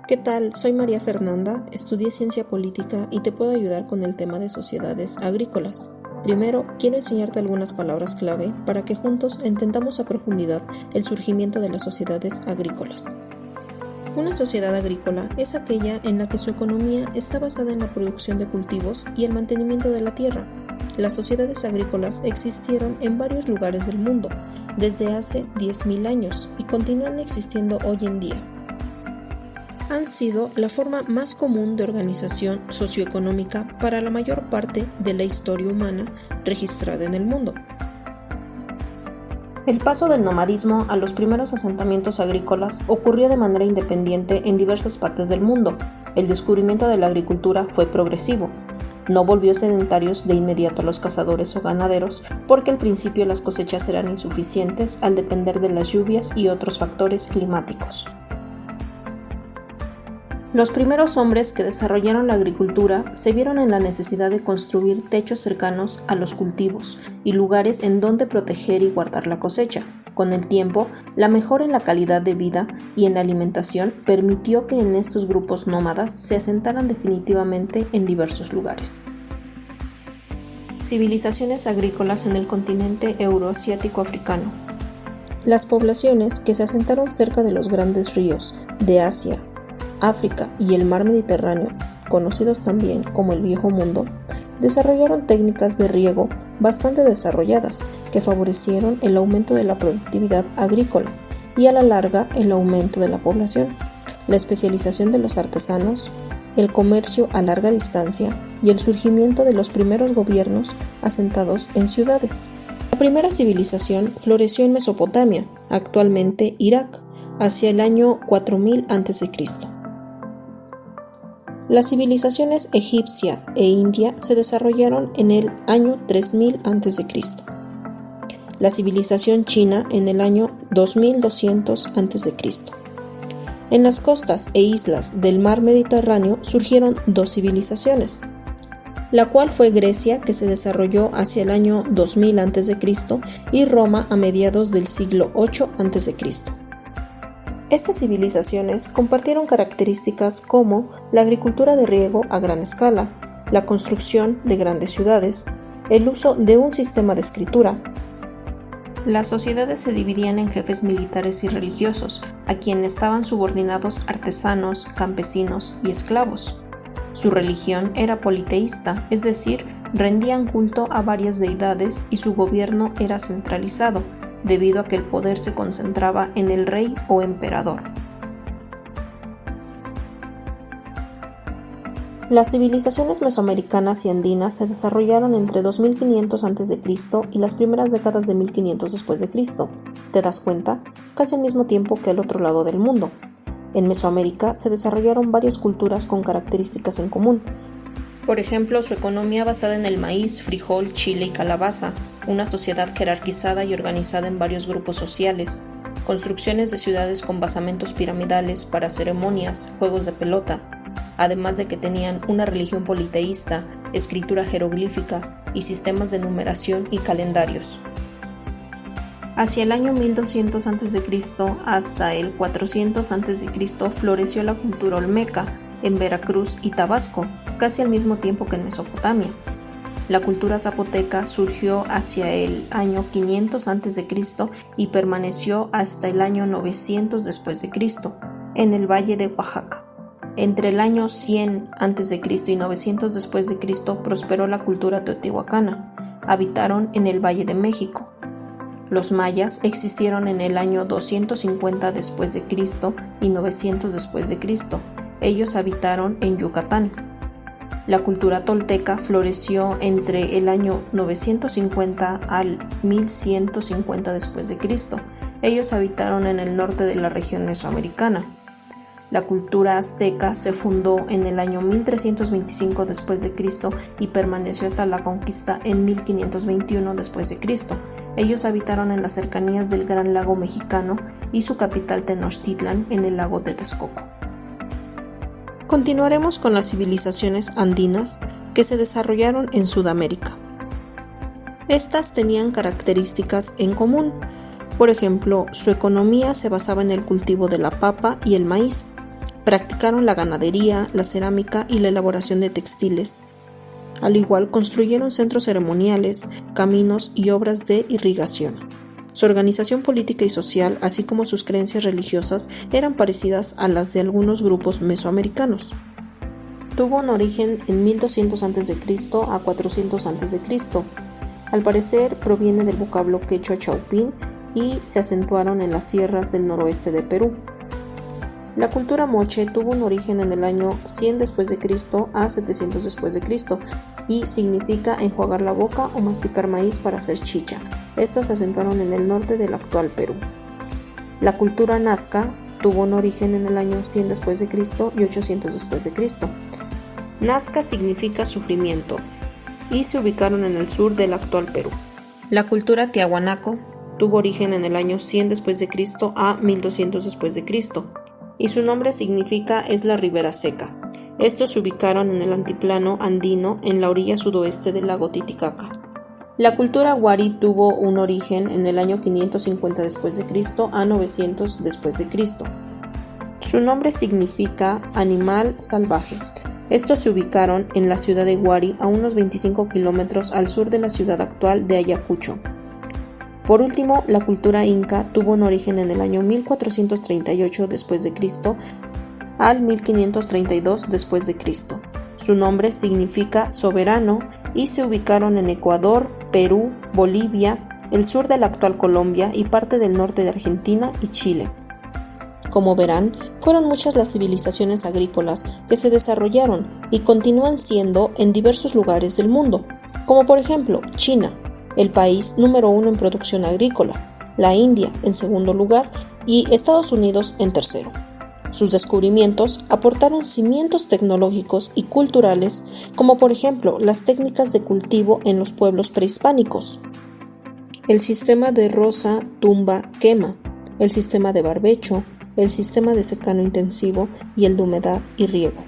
¿Qué tal? Soy María Fernanda, estudié Ciencia Política y te puedo ayudar con el tema de sociedades agrícolas. Primero, quiero enseñarte algunas palabras clave para que juntos entendamos a profundidad el surgimiento de las sociedades agrícolas. Una sociedad agrícola es aquella en la que su economía está basada en la producción de cultivos y el mantenimiento de la tierra. Las sociedades agrícolas existieron en varios lugares del mundo desde hace 10.000 años y continúan existiendo hoy en día. Han sido la forma más común de organización socioeconómica para la mayor parte de la historia humana registrada en el mundo. El paso del nomadismo a los primeros asentamientos agrícolas ocurrió de manera independiente en diversas partes del mundo. El descubrimiento de la agricultura fue progresivo. No volvió sedentarios de inmediato a los cazadores o ganaderos, porque al principio las cosechas eran insuficientes al depender de las lluvias y otros factores climáticos. Los primeros hombres que desarrollaron la agricultura se vieron en la necesidad de construir techos cercanos a los cultivos y lugares en donde proteger y guardar la cosecha. Con el tiempo, la mejora en la calidad de vida y en la alimentación permitió que en estos grupos nómadas se asentaran definitivamente en diversos lugares. Civilizaciones agrícolas en el continente euroasiático africano. Las poblaciones que se asentaron cerca de los grandes ríos de Asia, África y el mar Mediterráneo, conocidos también como el Viejo Mundo, desarrollaron técnicas de riego bastante desarrolladas que favorecieron el aumento de la productividad agrícola y a la larga el aumento de la población, la especialización de los artesanos, el comercio a larga distancia y el surgimiento de los primeros gobiernos asentados en ciudades. La primera civilización floreció en Mesopotamia, actualmente Irak, hacia el año 4000 a.C. Las civilizaciones egipcia e india se desarrollaron en el año 3000 a.C. La civilización china en el año 2200 a.C. En las costas e islas del mar Mediterráneo surgieron dos civilizaciones, la cual fue Grecia, que se desarrolló hacia el año 2000 a.C., y Roma a mediados del siglo 8 a.C. Estas civilizaciones compartieron características como la agricultura de riego a gran escala, la construcción de grandes ciudades, el uso de un sistema de escritura. Las sociedades se dividían en jefes militares y religiosos, a quienes estaban subordinados artesanos, campesinos y esclavos. Su religión era politeísta, es decir, rendían culto a varias deidades y su gobierno era centralizado, debido a que el poder se concentraba en el rey o emperador. Las civilizaciones mesoamericanas y andinas se desarrollaron entre 2500 a.C. y las primeras décadas de 1500 después de Cristo. ¿Te das cuenta? Casi al mismo tiempo que el otro lado del mundo. En Mesoamérica se desarrollaron varias culturas con características en común. Por ejemplo, su economía basada en el maíz, frijol, chile y calabaza, una sociedad jerarquizada y organizada en varios grupos sociales, construcciones de ciudades con basamentos piramidales para ceremonias, juegos de pelota, además de que tenían una religión politeísta, escritura jeroglífica y sistemas de numeración y calendarios. Hacia el año 1200 a.C. hasta el 400 a.C. floreció la cultura olmeca en Veracruz y Tabasco, casi al mismo tiempo que en Mesopotamia. La cultura zapoteca surgió hacia el año 500 a.C. y permaneció hasta el año 900 después de Cristo, en el valle de Oaxaca. Entre el año 100 a.C. y 900 después de Cristo prosperó la cultura teotihuacana. Habitaron en el Valle de México. Los mayas existieron en el año 250 después de Cristo y 900 después de Cristo. Ellos habitaron en Yucatán. La cultura tolteca floreció entre el año 950 al 1150 después de Cristo. Ellos habitaron en el norte de la región mesoamericana. La cultura azteca se fundó en el año 1325 después de Cristo y permaneció hasta la conquista en 1521 después de Cristo. Ellos habitaron en las cercanías del Gran Lago Mexicano y su capital Tenochtitlan en el lago de Texcoco. Continuaremos con las civilizaciones andinas que se desarrollaron en Sudamérica. Estas tenían características en común. Por ejemplo, su economía se basaba en el cultivo de la papa y el maíz. Practicaron la ganadería, la cerámica y la elaboración de textiles. Al igual, construyeron centros ceremoniales, caminos y obras de irrigación. Su organización política y social, así como sus creencias religiosas, eran parecidas a las de algunos grupos mesoamericanos. Tuvo un origen en 1200 a.C. a 400 a.C. Al parecer proviene del vocablo quechua chaupín y se acentuaron en las sierras del noroeste de Perú. La cultura moche tuvo un origen en el año 100 después de Cristo a 700 después de Cristo y significa enjuagar la boca o masticar maíz para hacer chicha. Estos se acentuaron en el norte del actual Perú. La cultura nazca tuvo un origen en el año 100 después de Cristo y 800 después de Cristo. Nazca significa sufrimiento y se ubicaron en el sur del actual Perú. La cultura tiahuanaco tuvo origen en el año 100 después de Cristo a 1200 después de Cristo. Y su nombre significa es la ribera seca. Estos se ubicaron en el altiplano andino en la orilla sudoeste del lago Titicaca. La cultura wari tuvo un origen en el año 550 después de Cristo a 900 después de Cristo. Su nombre significa animal salvaje. Estos se ubicaron en la ciudad de Huari a unos 25 kilómetros al sur de la ciudad actual de Ayacucho. Por último, la cultura inca tuvo un origen en el año 1438 después de Cristo al 1532 después de Cristo. Su nombre significa soberano y se ubicaron en Ecuador, Perú, Bolivia, el sur de la actual Colombia y parte del norte de Argentina y Chile. Como verán, fueron muchas las civilizaciones agrícolas que se desarrollaron y continúan siendo en diversos lugares del mundo, como por ejemplo China, el país número 1 en producción agrícola, la India en segundo lugar y Estados Unidos en tercero. Sus descubrimientos aportaron cimientos tecnológicos y culturales, como por ejemplo las técnicas de cultivo en los pueblos prehispánicos, el sistema de roza, tumba, quema, el sistema de barbecho, el sistema de secano intensivo y el de humedad y riego,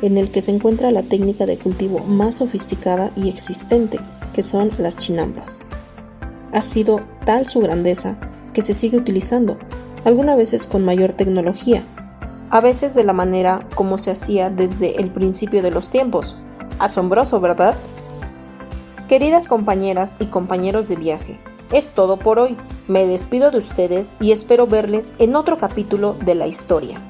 en el que se encuentra la técnica de cultivo más sofisticada y existente, que son las chinampas. Ha sido tal su grandeza que se sigue utilizando, algunas veces con mayor tecnología, a veces de la manera como se hacía desde el principio de los tiempos. Asombroso, ¿verdad? Queridas compañeras y compañeros de viaje, es todo por hoy. Me despido de ustedes y espero verles en otro capítulo de la historia.